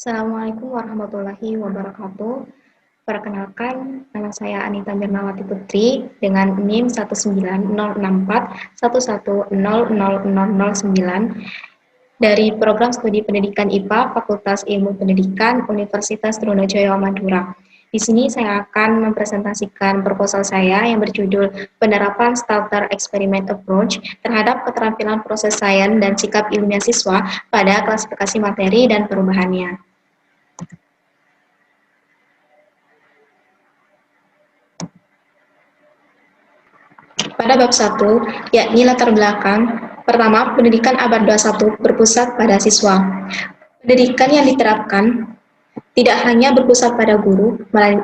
Assalamualaikum warahmatullahi wabarakatuh. Perkenalkan, nama saya Anita Mirnawati Putri dengan NIM 1906411000009 dari Program Studi Pendidikan IPA Fakultas Ilmu Pendidikan Universitas Trunojoyo Madura. Di sini saya akan mempresentasikan proposal saya yang berjudul Penerapan Starter Experiment Approach terhadap keterampilan proses sains dan sikap ilmiah siswa pada klasifikasi materi dan perubahannya. Pada bab 1, yakni latar belakang, pertama, pendidikan abad 21 berpusat pada siswa. Pendidikan yang diterapkan tidak hanya berpusat pada guru,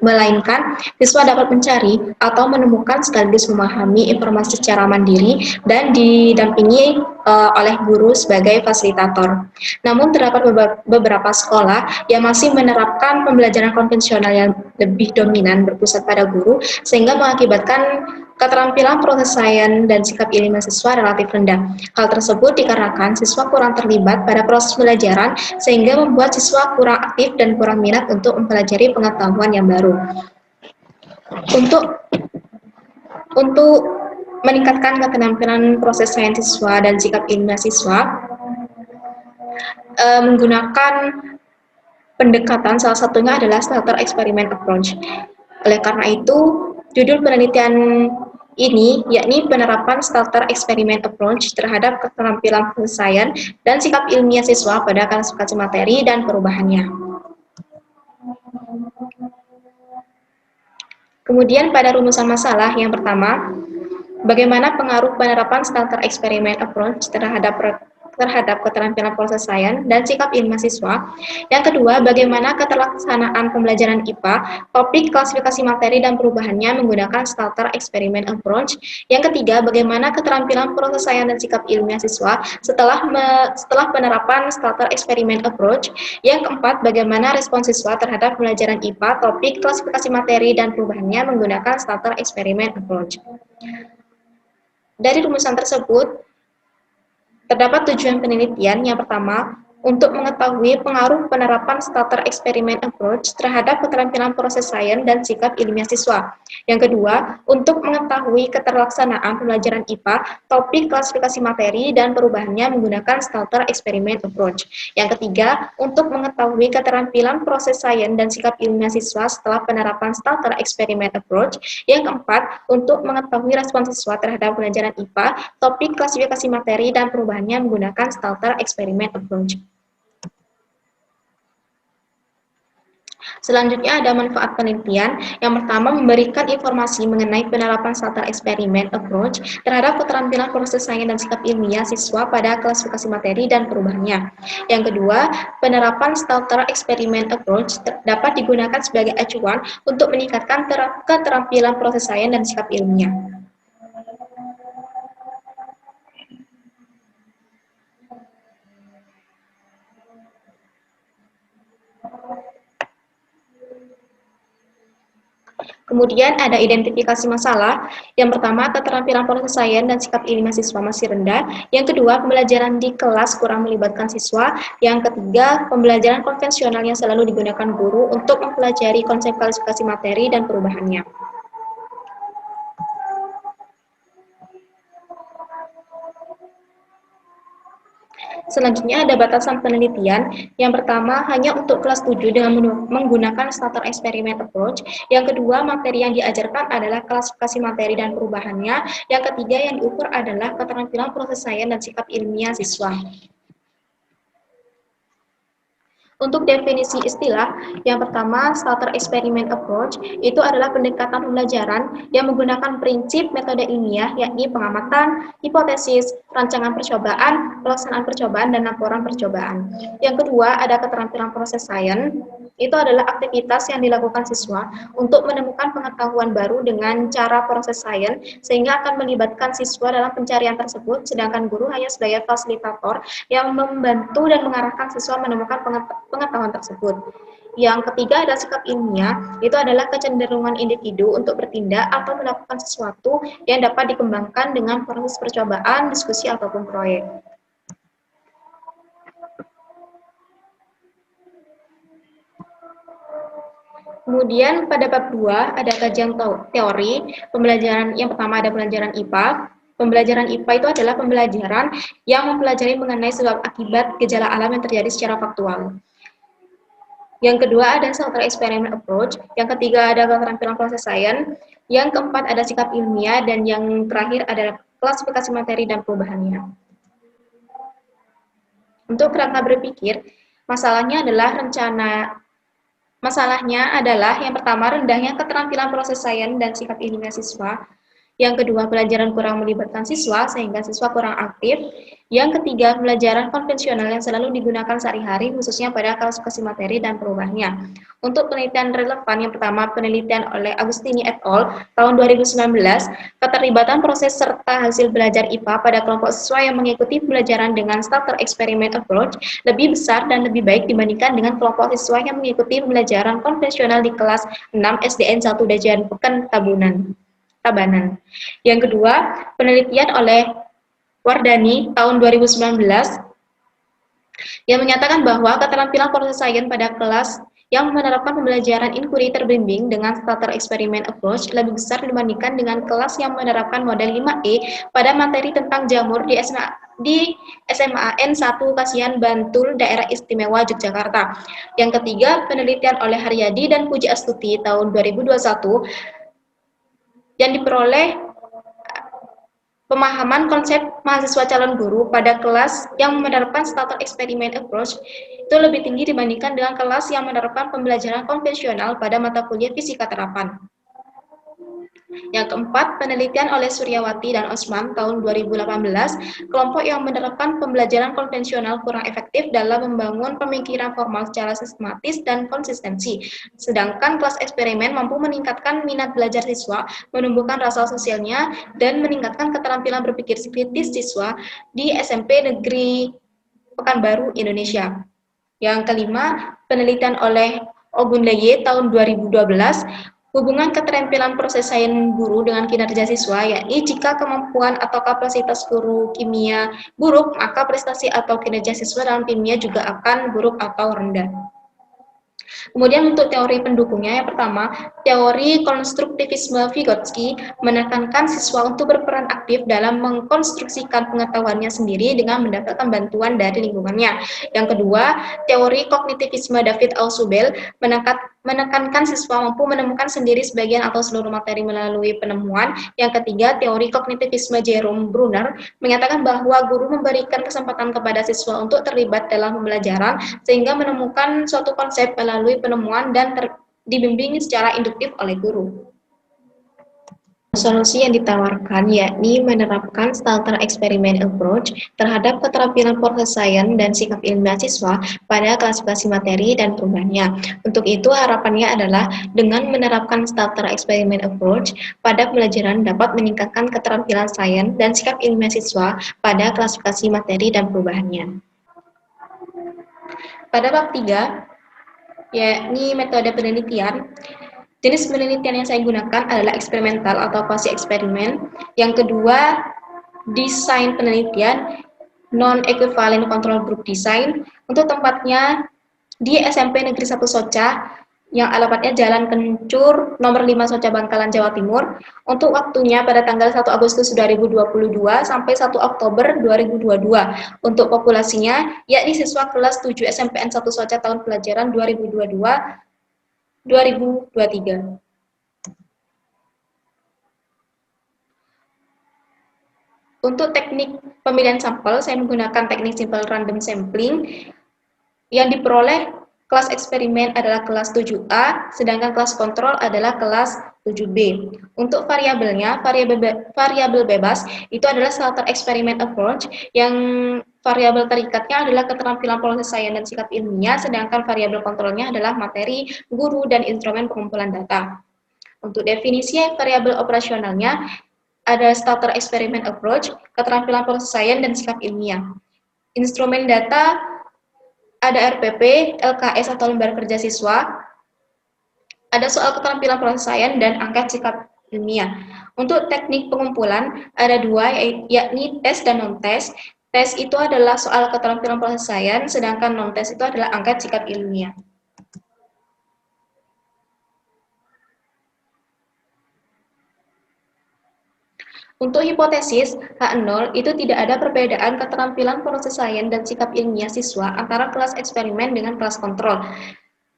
melainkan siswa dapat mencari atau menemukan sekaligus memahami informasi secara mandiri dan didampingi oleh guru sebagai fasilitator. Namun terdapat beberapa sekolah yang masih menerapkan pembelajaran konvensional yang lebih dominan berpusat pada guru, sehingga mengakibatkan keterampilan proses sains dan sikap ilmiah siswa relatif rendah. Hal tersebut dikarenakan siswa kurang terlibat pada proses pembelajaran, sehingga membuat siswa kurang aktif dan kurang minat untuk mempelajari pengetahuan yang baru. Untuk meningkatkan keterampilan proses sains siswa dan sikap ilmiah siswa, menggunakan pendekatan salah satunya adalah starter experiment approach. Oleh karena itu, judul penelitian ini yakni penerapan starter experiment approach terhadap keterampilan proses sains dan sikap ilmiah siswa pada klasifikasi materi dan perubahannya. Kemudian pada rumusan masalah yang pertama, bagaimana pengaruh penerapan starter experiment approach terhadap keterampilan proses sains dan sikap ilmiah siswa. Yang kedua, bagaimana keterlaksanaan pembelajaran IPA, topik klasifikasi materi dan perubahannya menggunakan starter experiment approach. Yang ketiga, bagaimana keterampilan proses sains dan sikap ilmiah siswa setelah penerapan starter experiment approach. Yang keempat, bagaimana respons siswa terhadap pembelajaran IPA, topik klasifikasi materi dan perubahannya menggunakan starter experiment approach. Dari rumusan tersebut, terdapat tujuan penelitian. Yang pertama, untuk mengetahui pengaruh penerapan starter experiment approach terhadap keterampilan proses sains dan sikap ilmiah siswa. Yang kedua, untuk mengetahui keterlaksanaan pembelajaran IPA, topik klasifikasi materi dan perubahannya menggunakan starter experiment approach. Yang ketiga, untuk mengetahui keterampilan proses sains dan sikap ilmiah siswa setelah penerapan starter experiment approach. Yang keempat, untuk mengetahui respons siswa terhadap pembelajaran IPA, topik klasifikasi materi dan perubahannya menggunakan starter experiment approach. Selanjutnya ada manfaat penelitian. Yang pertama, memberikan informasi mengenai penerapan starter experiment approach terhadap keterampilan proses sains dan sikap ilmiah siswa pada klasifikasi materi dan perubahannya. Yang kedua, penerapan starter experiment approach dapat digunakan sebagai acuan untuk meningkatkan keterampilan proses sains dan sikap ilmiah. Kemudian ada identifikasi masalah. Yang pertama, keterampilan proses sains dan sikap ilmiah siswa masih rendah. Yang kedua, pembelajaran di kelas kurang melibatkan siswa. Yang ketiga, pembelajaran konvensional yang selalu digunakan guru untuk mempelajari konsep klasifikasi materi dan perubahannya. Selanjutnya ada batasan penelitian. Yang pertama, hanya untuk kelas 7 dengan menggunakan starter experiment approach. Yang kedua, materi yang diajarkan adalah klasifikasi materi dan perubahannya. Yang ketiga, yang diukur adalah keterampilan proses sains dan sikap ilmiah siswa. Untuk definisi istilah, yang pertama, starter experiment approach itu adalah pendekatan pembelajaran yang menggunakan prinsip metode ilmiah, yakni pengamatan, hipotesis, rancangan percobaan, pelaksanaan percobaan, dan laporan percobaan. Yang kedua, ada keterampilan proses sains. Itu adalah aktivitas yang dilakukan siswa untuk menemukan pengetahuan baru dengan cara proses sains, sehingga akan melibatkan siswa dalam pencarian tersebut, sedangkan guru hanya sebagai fasilitator yang membantu dan mengarahkan siswa menemukan pengetahuan tersebut. Yang ketiga adalah sikap ilmiah, itu adalah kecenderungan individu untuk bertindak atau melakukan sesuatu yang dapat dikembangkan dengan proses percobaan, diskusi, ataupun proyek. Kemudian pada bab 2 ada kajian teori. Pembelajaran yang pertama ada pembelajaran IPA. Pembelajaran IPA itu adalah pembelajaran yang mempelajari mengenai sebab akibat gejala alam yang terjadi secara faktual. Yang kedua ada Salter Experiment Approach, yang ketiga ada keterampilan proses sains, yang keempat ada sikap ilmiah, dan yang terakhir adalah klasifikasi materi dan perubahannya. Untuk kerangka berpikir, masalahnya adalah yang pertama rendahnya keterampilan proses sains dan sikap ilmiah siswa. Yang kedua, pelajaran kurang melibatkan siswa sehingga siswa kurang aktif. Yang ketiga, pelajaran konvensional yang selalu digunakan sehari-hari khususnya pada klasifikasi materi dan perubahannya. Untuk penelitian relevan, yang pertama penelitian oleh Agustini et al. Tahun 2019, keterlibatan proses serta hasil belajar IPA pada kelompok siswa yang mengikuti pembelajaran dengan starter experiment approach lebih besar dan lebih baik dibandingkan dengan kelompok siswa yang mengikuti pembelajaran konvensional di kelas 6 SDN 1 Dajan Pekan Tabanan. Yang kedua, penelitian oleh Wardani tahun 2019 yang menyatakan bahwa keterampilan proses sains pada kelas yang menerapkan pembelajaran inquiry terbimbing dengan starter experiment approach lebih besar dibandingkan dengan kelas yang menerapkan model 5E pada materi tentang jamur di SMAN 1 Kasihan Bantul, Daerah Istimewa Yogyakarta. Yang ketiga, penelitian oleh Haryadi dan Puji Astuti tahun 2021 yang diperoleh pemahaman konsep mahasiswa calon guru pada kelas yang menerapkan starter experiment approach itu lebih tinggi dibandingkan dengan kelas yang menerapkan pembelajaran konvensional pada mata kuliah fisika terapan. Yang keempat, penelitian oleh Suryawati dan Osman tahun 2018, kelompok yang menerapkan pembelajaran konvensional kurang efektif dalam membangun pemikiran formal secara sistematis dan konsistensi. Sedangkan kelas eksperimen mampu meningkatkan minat belajar siswa, menumbuhkan rasa sosialnya, dan meningkatkan keterampilan berpikir kritis siswa di SMP Negeri Pekanbaru, Indonesia. Yang kelima, penelitian oleh Ogunleye tahun 2012, hubungan keterampilan proses sains guru dengan kinerja siswa, yakni jika kemampuan atau kapasitas guru kimia buruk, maka prestasi atau kinerja siswa dalam kimia juga akan buruk atau rendah. Kemudian untuk teori pendukungnya, yang pertama, teori konstruktivisme Vygotsky menekankan siswa untuk berperan aktif dalam mengkonstruksikan pengetahuannya sendiri dengan mendapatkan bantuan dari lingkungannya. Yang kedua, teori kognitivisme David Ausubel menekankan siswa mampu menemukan sendiri sebagian atau seluruh materi melalui penemuan. Yang ketiga, teori kognitivisme Jerome Bruner menyatakan bahwa guru memberikan kesempatan kepada siswa untuk terlibat dalam pembelajaran sehingga menemukan suatu konsep melalui penemuan dan dibimbing secara induktif oleh guru. Solusi yang ditawarkan yakni menerapkan starter experiment approach terhadap keterampilan proses sains dan sikap ilmiah siswa pada klasifikasi materi dan perubahannya. Untuk itu harapannya adalah dengan menerapkan starter experiment approach pada pembelajaran dapat meningkatkan keterampilan sains dan sikap ilmiah siswa pada klasifikasi materi dan perubahannya. Pada bab 3, yakni metode penelitian, jenis penelitian yang saya gunakan adalah eksperimental atau quasi eksperimen. Yang kedua, desain penelitian, non-equivalent control group design. Untuk tempatnya di SMP Negeri 1 Soca, yang alamatnya Jalan Kencur, nomor 5 Soca Bangkalan, Jawa Timur. Untuk waktunya pada tanggal 1 Agustus 2022 sampai 1 Oktober 2022. Untuk populasinya, yakni siswa kelas 7 SMPN 1 Soca tahun pelajaran 2023. Untuk teknik pemilihan sampel, saya menggunakan teknik simple random sampling. Yang diperoleh kelas eksperimen adalah kelas 7A, sedangkan kelas kontrol adalah kelas 7B. Untuk variabelnya, variabel bebas itu adalah starter experiment approach, yang variabel terikatnya adalah keterampilan proses sains dan sikap ilmiah, sedangkan variabel kontrolnya adalah materi, guru, dan instrumen pengumpulan data. Untuk definisi variabel operasionalnya, ada starter experiment approach, keterampilan proses sains dan sikap ilmiah. Instrumen data ada RPP, LKS atau lembar kerja siswa, ada soal keterampilan proses sains dan angket sikap ilmiah. Untuk teknik pengumpulan ada dua, yakni tes dan non-tes. Tes itu adalah soal keterampilan proses sains, sedangkan non-tes itu adalah angket sikap ilmiah. Untuk hipotesis, H0 itu tidak ada perbedaan keterampilan proses sains dan sikap ilmiah siswa antara kelas eksperimen dengan kelas kontrol.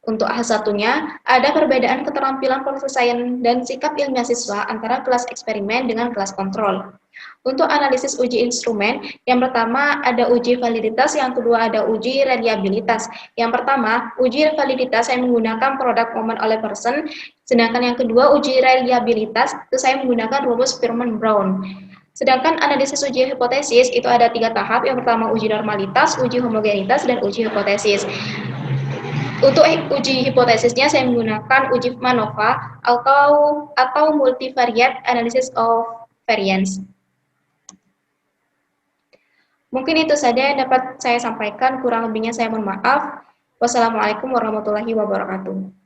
Untuk H1-nya, ada perbedaan keterampilan proses sains dan sikap ilmiah siswa antara kelas eksperimen dengan kelas kontrol. Untuk analisis uji instrumen, yang pertama ada uji validitas, yang kedua ada uji reliabilitas. Yang pertama, uji validitas saya menggunakan product moment oleh person, sedangkan yang kedua uji reliabilitas itu saya menggunakan rumus Firman-Brown. Sedangkan analisis uji hipotesis itu ada 3 tahap, yang pertama uji normalitas, uji homogenitas, dan uji hipotesis. Untuk uji hipotesisnya saya menggunakan uji MANOVA atau multivariate analysis of variance. Mungkin itu saja yang dapat saya sampaikan, kurang lebihnya saya mohon maaf. Wassalamualaikum warahmatullahi wabarakatuh.